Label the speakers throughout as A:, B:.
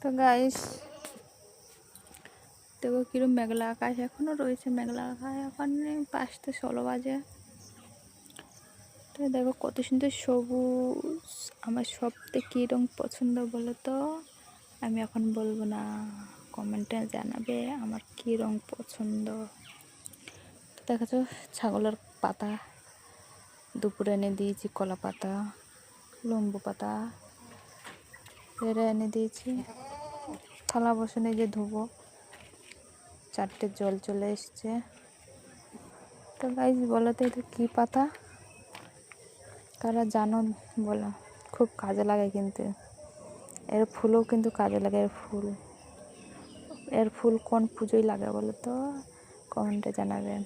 A: তো গাইস দেখো কিরম মেঘলা আকাশ, এখনো রয়েছে মেঘলা আকাশ। এখন 5:16 বাজে। তো দেখো কত সুন্দর সবুজ। আমার সবথেকে কী রং পছন্দ বলো তো? আমি এখন বলবো না, কমেন্টে জানাবে আমার কী রং পছন্দ। তো দেখো ছাগলের পাতা দুপুরে এনে দিয়েছি, কলা পাতা, লেম্বু পাতা এরা এনে দিয়েছি। থালা বসে যে ধুবো, 4টে জল চলে এসছে। তো গাইস বলো তো এটা কী পাতা? কারা জানো বলো। খুব কাজে লাগে, কিন্তু এর ফুলও কিন্তু কাজে লাগে। এর ফুল কোন পুজোয় লাগে বলো তো? কমেন্টে জানাবেন।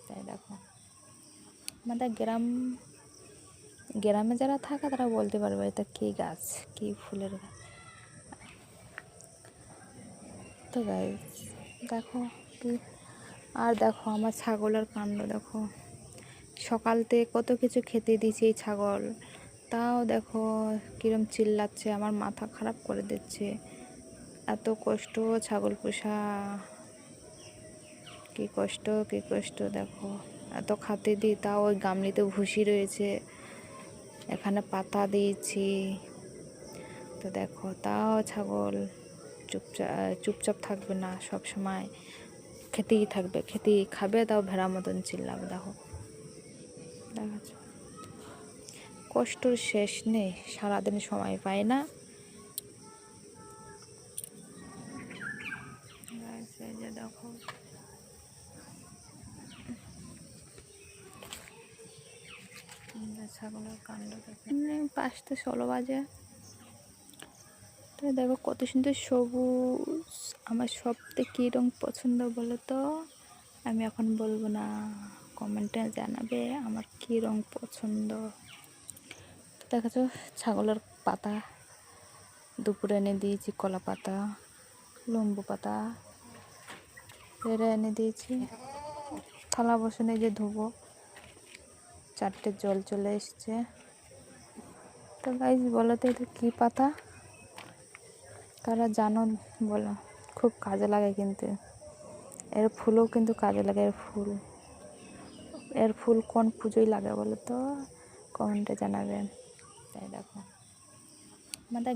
A: তাই দেখো আমাদের গ্রামে যারা থাকে তারা বলতে পারবে এটা কী গাছ, কী ফুলের গাছ। তো গাইস দেখো কি, আর দেখো আমার ছাগলের কাণ্ড দেখো। সকাল থেকে কত কিছু খেতে দিয়েছি এই ছাগল, তাও দেখো কিরম চিল্লাচ্ছে, আমার মাথা খারাপ করে দিচ্ছে। এত কষ্ট ছাগল পোষা, কি কষ্ট কি কষ্ট। দেখো এত খাতে দিই, তাও ওই গামলিতে ভুসি রয়েছে, এখানে পাতা দিয়েছি। তো দেখো তাও ছাগল চুপচাপ থাকবে না, সব সময় খেতেই থাকবে, খেতেই খাবে, তাও ভেড়া মতন চিল্লাবে। দেখো দেখাচ্ছ, কষ্টর শেষ নেই, সারাদিন সময় পায় না। এই যে দেখো ছাগলের কাণ্ড দেখো। 5:16 বাজে। তো দেখো কত সুন্দর সবুজ। আমার সবথেকে কী রং পছন্দ বলো তো? আমি এখন বলবো না, কমেন্টে জানাবে আমার কী রং পছন্দ। তো দেখো ছাগলের পাতা দুপুরে এনে দিয়েছি, কলা পাতা, লেম্বু পাতা এরা এনে দিয়েছি। থালা বসে যে ধুবো, 4টে জল চলে এসছে। তো গাইস বলো তো এটা কী পাতা? কারা জানো বলো। খুব কাজে লাগে, কিন্তু এর ফুলও কিন্তু কাজে লাগে। এর ফুল কোন পুজোয় লাগে বলো তো? কমেন্টে জানাবেন। তাই দেখো আমাদের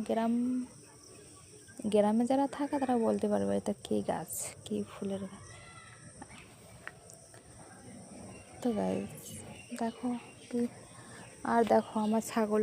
A: গ্রামে যারা থাকে তারা বলতে পারবে এটা কী গাছ, কী ফুলের গাছ। তো গাইস দেখো কি, আর দেখো আমার ছাগল